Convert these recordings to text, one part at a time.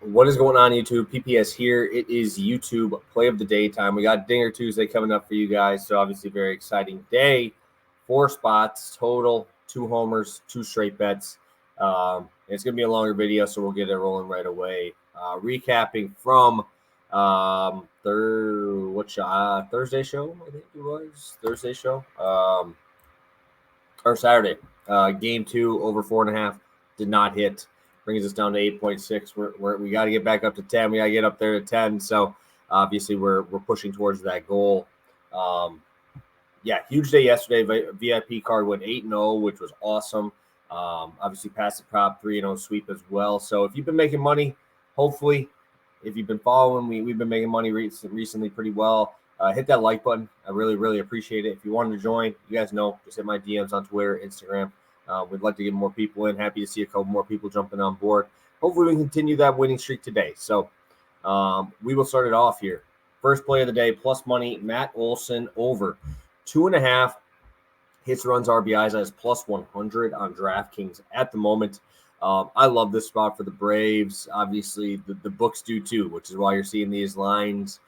What is going on, YouTube? PPS here. It is YouTube Play of the Day time. We got Dinger Tuesday coming up for you guys, so obviously very exciting day. 4 spots total, 2 homers, 2 straight bets. It's going to be a longer video, so we'll get it rolling right away. Recapping from Thursday show, I think it was. Thursday show. Or Saturday. Game 2, over 4.5, did not hit. Brings us down to 8.6. We got to get back up to 10. We got to get up there to 10. So obviously we're pushing towards that goal. Huge day yesterday. VIP card went 8-0, which was awesome. Obviously passed the prop 3-0 sweep as well. So if you've been making money, hopefully, if you've been following, we've been making money recently pretty well. Hit that like button. I really, really appreciate it. If you wanted to join, you guys know, just hit my DMs on Twitter, Instagram. We'd like to get more people in. Happy to see a couple more people jumping on board. Hopefully we can continue that winning streak today. So we will start it off here. First play of the day, plus money, Matt Olson over 2.5 hits, runs, RBIs as plus 100 on DraftKings at the moment. I love this spot for the Braves. Obviously, the books do too, which is why you're seeing these lines.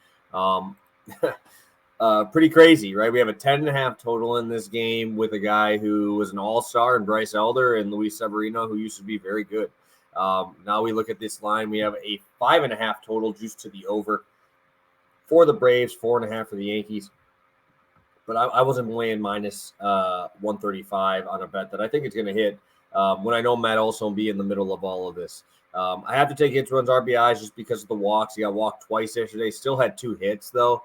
Pretty crazy, right? We have a 10.5 total in this game with a guy who was an all-star in Bryce Elder and Luis Severino, who used to be very good. Now we look at this line. We have a 5.5 total juiced to the over for the Braves, 4.5 for the Yankees. But I wasn't weighing minus 135 on a bet that I think it's going to hit when I know Matt Olson will be in the middle of all of this. I have to take hits, runs, RBIs just because of the walks. He got walked twice yesterday. Still had 2 hits, though.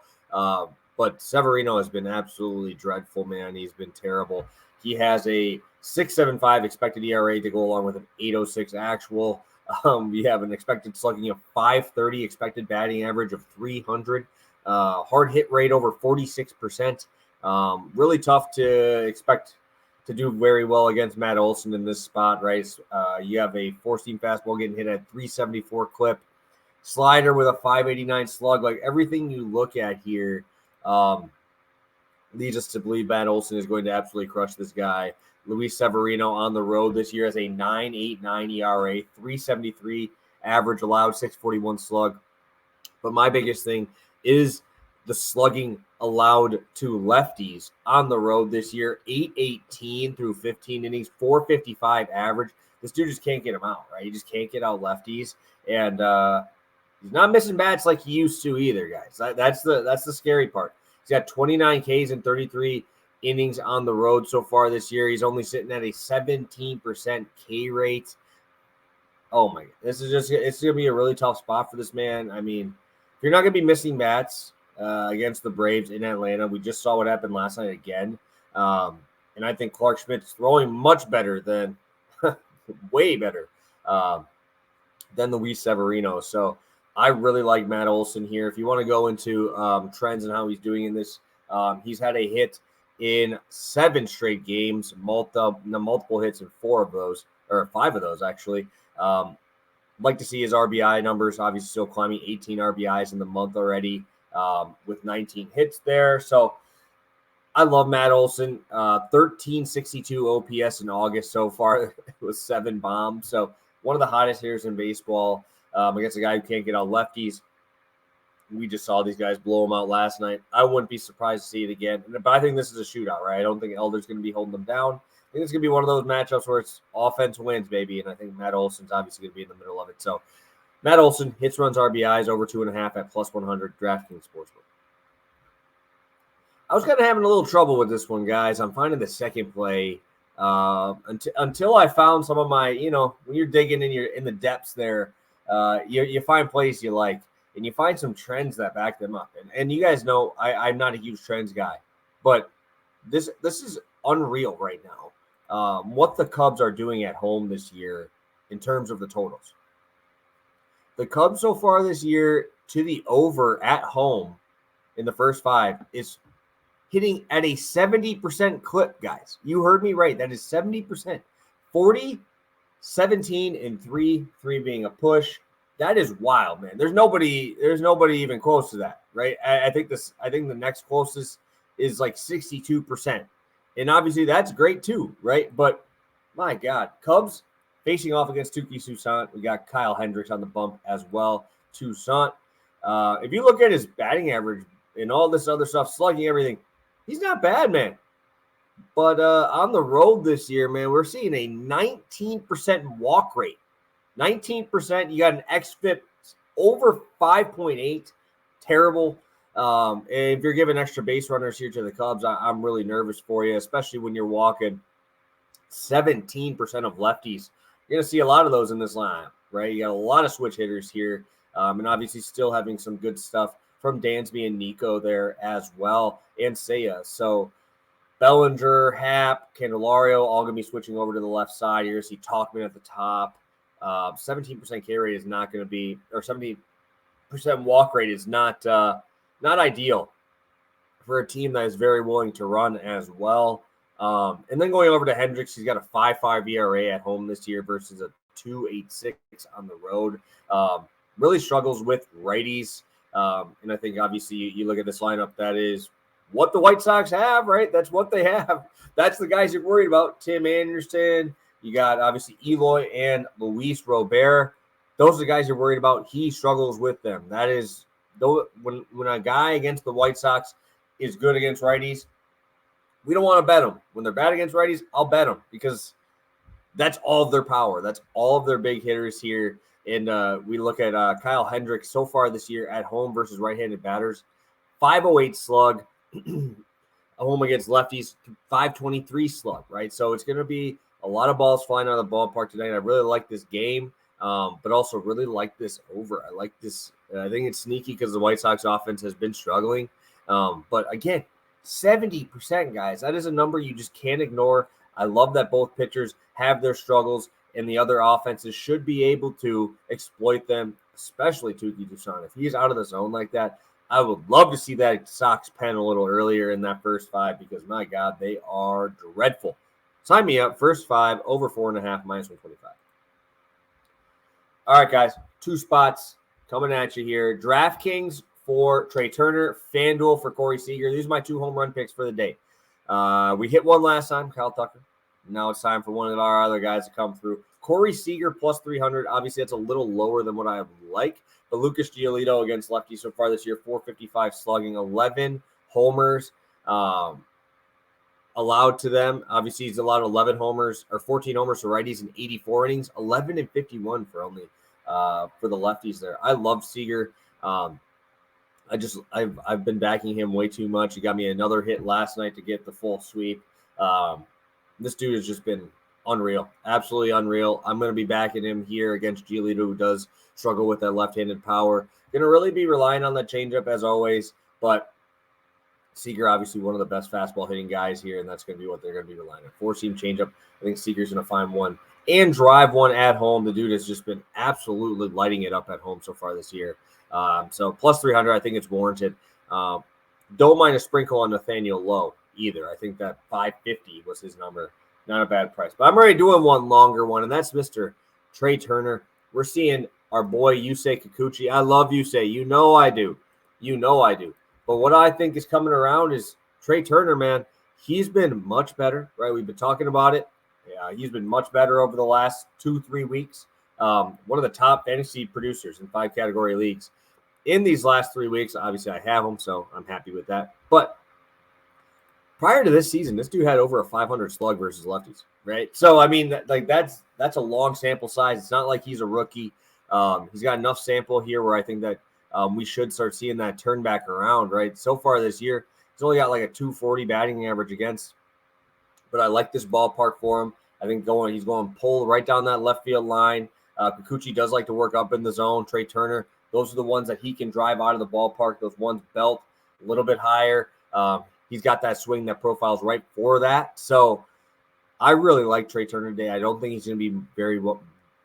But Severino has been absolutely dreadful, man. He's been terrible. He has a 6.75 expected ERA to go along with an 8.06 actual. We have an expected slugging of 530, expected batting average of 300, hard hit rate over 46%. Really tough to expect to do very well against Matt Olson in this spot, right? You have a 4-seam fastball getting hit at 374 clip, slider with a 589 slug. Like everything you look at here leads us to believe Matt Olson is going to absolutely crush this guy. Luis Severino on the road this year has a 9.89 ERA, 373 average allowed, 641 slug. But my biggest thing is the slugging allowed to lefties on the road this year, 818 through 15 innings, 455 average. This dude just can't get him out, right? He just can't get out lefties. And he's not missing bats like he used to either, guys. That's the scary part. He's got 29 Ks and 33 innings on the road so far this year. He's only sitting at a 17% K rate. Oh my God. It's going to be a really tough spot for this man. I mean, if you're not going to be missing bats against the Braves in Atlanta, we just saw what happened last night again. And I think Clark Schmidt's throwing much better than, way better than Luis Severino. So I really like Matt Olson here. If you want to go into trends and how he's doing in this, he's had a hit in 7 straight games, multiple hits in 4 of those, or 5 of those actually. Like to see his RBI numbers, obviously still climbing 18 RBIs in the month already, with 19 hits there. So I love Matt Olson. 1362 OPS in August so far. It was 7 bombs. So one of the hottest hitters in baseball against a guy who can't get out lefties. We just saw these guys blow him out last night. I wouldn't be surprised to see it again. But I think this is a shootout, right? I don't think Elder's going to be holding them down. I think it's going to be one of those matchups where it's offense wins, baby. And I think Matt Olson's obviously going to be in the middle of it. So Matt Olson, hits, runs, RBIs, over 2.5 at plus 100, DraftKings Sportsbook. I was kind of having a little trouble with this one, guys. I'm finding the second play until I found some of my, when you're digging in the depths there, you find plays you like, and you find some trends that back them up. And you guys know I'm not a huge trends guy, but this is unreal right now. What the Cubs are doing at home this year in terms of the totals. The Cubs so far this year to the over at home in the first 5 is hitting at a 70% clip, guys. You heard me right. That is 70%. 40, 17, and 3 being a push. That is wild, man. There's nobody even close to that, right? I think the next closest is like 62%. And obviously that's great too, right? But my God, Cubs Facing off against Touki Toussaint, we got Kyle Hendricks on the bump as well. Toussaint. If you look at his batting average and all this other stuff, slugging, everything, he's not bad, man. But on the road this year, man, we're seeing a 19% walk rate. 19%. You got an xFIP over 5.8. Terrible. And if you're giving extra base runners here to the Cubs, I'm really nervous for you, especially when you're walking 17% of lefties. You're going to see a lot of those in this lineup, right? You got a lot of switch hitters here, and obviously still having some good stuff from Dansby and Nico there as well, and Seiya. So Bellinger, Happ, Candelario, all going to be switching over to the left side here. See Talkman at the top. 17% K rate is not going to be, or 70% walk rate is not ideal for a team that is very willing to run as well. And then going over to Hendricks, he's got a 5.5 ERA at home this year versus a 2.86 on the road. Really struggles with righties. And I think obviously you look at this lineup, that is what the White Sox have, right? That's what they have. That's the guys you're worried about. Tim Anderson. You got obviously Eloy and Luis Robert. Those are the guys you're worried about. He struggles with them. That is, when a guy against the White Sox is good against righties, we don't want to bet them. When they're bad against righties, I'll bet them because that's all of their power. That's all of their big hitters here. And we look at Kyle Hendricks so far this year at home versus right-handed batters. 5.08 slug. Home against lefties, 5.23 slug, right? So it's going to be a lot of balls flying out of the ballpark tonight. I really like this game, but also really like this over. I like this. I think it's sneaky because the White Sox offense has been struggling. But again, 70%, guys. That is a number you just can't ignore. I love that both pitchers have their struggles, and the other offenses should be able to exploit them, especially Touki Toussaint. If he's out of the zone like that, I would love to see that Sox pen a little earlier in that first five because, my God, they are dreadful. Sign me up. First five, over 4.5, minus 125. All right, guys. 2 spots coming at you here. DraftKings for Trey Turner, FanDuel for Corey Seager. These are my 2 home run picks for the day. We hit one last time, Kyle Tucker. Now it's time for one of our other guys to come through. Corey Seager plus 300. Obviously, that's a little lower than what I like. But Lucas Giolito against lefties so far this year, 455 slugging, 11 homers allowed to them. Obviously, he's allowed 11 homers or 14 homers for righties in 84 innings, 11 and 51 for only for the lefties there. I love Seager. I've been backing him way too much. He got me another hit last night to get the full sweep. This dude has just been unreal, absolutely unreal. I'm going to be backing him here against Giolito, who does struggle with that left-handed power. Going to really be relying on that changeup as always, but Seager, obviously one of the best fastball hitting guys here, and that's going to be what they're going to be relying on. 4-seam changeup. I think Seager's going to find one and drive one at home. The dude has just been absolutely lighting it up at home so far this year. So plus 300, I think it's warranted. Don't mind a sprinkle on Nathaniel Lowe either. I think that 550 was his number. Not a bad price. But I'm already doing one longer one, and that's Mr. Trey Turner. We're seeing our boy Yusei Kikuchi. I love Yusei. You know I do. But what I think is coming around is Trey Turner, man. He's been much better, right? We've been talking about it. Yeah, he's been much better over the last 2-3 weeks. One of the top fantasy producers in 5 category leagues. In these last 3 weeks, obviously I have him, so I'm happy with that. But prior to this season, this dude had over a 500 slug versus lefties, right? So, I mean, that's a long sample size. It's not like he's a rookie. He's got enough sample here where I think that we should start seeing that turn back around, right? So far this year, he's only got like a 240 batting average against, but I like this ballpark for him. I think he's going pull right down that left field line. Kikuchi does like to work up in the zone. Trey Turner, those are the ones that he can drive out of the ballpark. Those ones belt a little bit higher. He's got that swing that profiles right for that. So I really like Trey Turner today. I don't think he's going to be very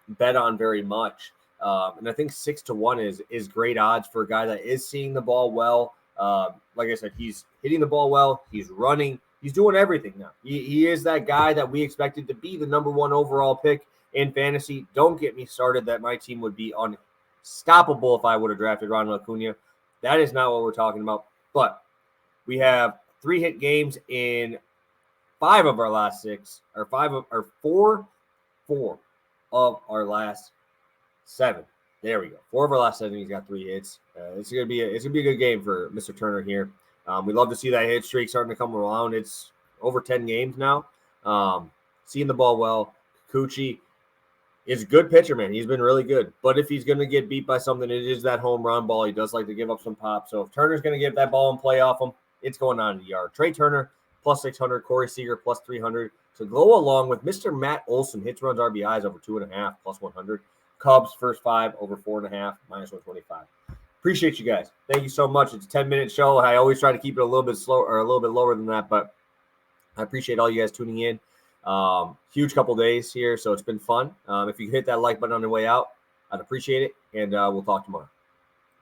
bet on very much. And I think 6-1 is great odds for a guy that is seeing the ball well. Like I said, he's hitting the ball well. He's running. He's doing everything now. He is that guy that we expected to be the number 1 overall pick in fantasy. Don't get me started that my team would be unstoppable if I would have drafted Ronald Acuna. That is not what we're talking about. But we have 3 hit games in 5 of our last 6, or 4. of our last 7. There we go. 4 of our last 7. He's got 3 hits. It's gonna be a good game for Mr. Turner here. We love to see that hit streak starting to come around. It's over 10 games now. Seeing the ball well. Kikuchi is a good pitcher, man. He's been really good. But if he's going to get beat by something, it is that home run ball. He does like to give up some pop. So if Turner's going to get that ball and play off him, it's going on in the yard. Trey Turner, plus 600. Corey Seager, plus 300. So go along with Mr. Matt Olson, hits, runs, RBIs over 2.5, plus 100. Cubs, first 5, over 4.5, minus 125. Appreciate you guys. Thank you so much. It's a 10-minute show. I always try to keep it a little bit slower or a little bit lower than that, but I appreciate all you guys tuning in. Huge couple days here, so it's been fun. If you hit that like button on the way out, I'd appreciate it, and we'll talk tomorrow.